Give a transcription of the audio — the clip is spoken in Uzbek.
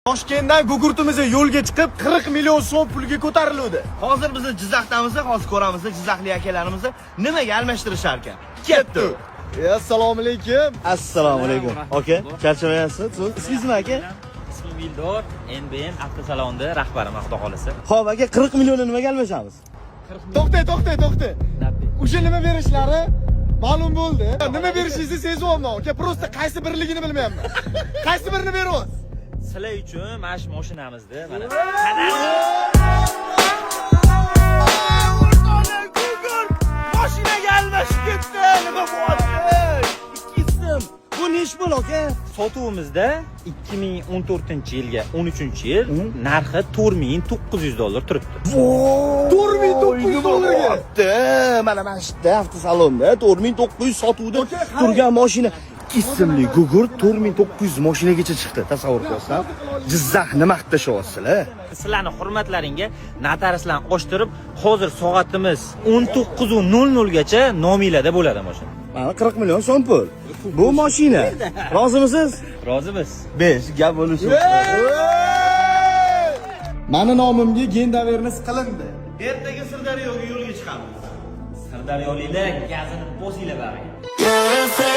Toshkentdan Gugurtimizga yo'lga chiqib 40 million so'm pulga ko'tarildi. Hozir biz Jizzaxdamiz, hozir ko'ramiz Jizzaxlik akalarimizni nimaga almashtirishar ekan. Ketdi. Assalomu alaykum. Assalomu alaykum. Aka, charchamayapsiz? Ismingiz nima aka? Ismim Vildor, NBN avtosalonida rahbarim Xudo xolasa. Xo'p aka, 40 millionni nimaga almashamiz? To'xta. O'sha nima berishlari ma'lum bo'ldi. Nima berishingizni sezyapman. Aka, prosta qaysi birligini bilmayapman. Qaysi birini beryapsiz? Sizlar uchun mana shu mashinamizni mana Mashinaga almashib ketdi. Nima bo'lyapti? Ikkisim. Bu ne ish bo'l aka? sotuvimizda 2014-yilga 13-yil narxi $4,900 turibdi. 4900 dollarga. Mana shu avtosalonda 4900 sotuvda turgan mashina. Ismli Gugurt 4900 mashinaga chiqdi. Tasavvur qilsan. Jizzaxni maqtashyapsizlar. Sizlarning hurmatlaringga notariuslarni qo'shtirib, hozir soatimiz 19:00 gacha nominglarda bo'ladi mashina. Mana 40 million so'm pul. Bu mashina. Rozimisiz? Rozimiz. 5 gap bo'lishi. Mani nomimga gendavernis qilindi. Ertaga Sirdaryoga yo'lga chiqamiz. Sirdaryoliklar gazini bosinglar bag'iga.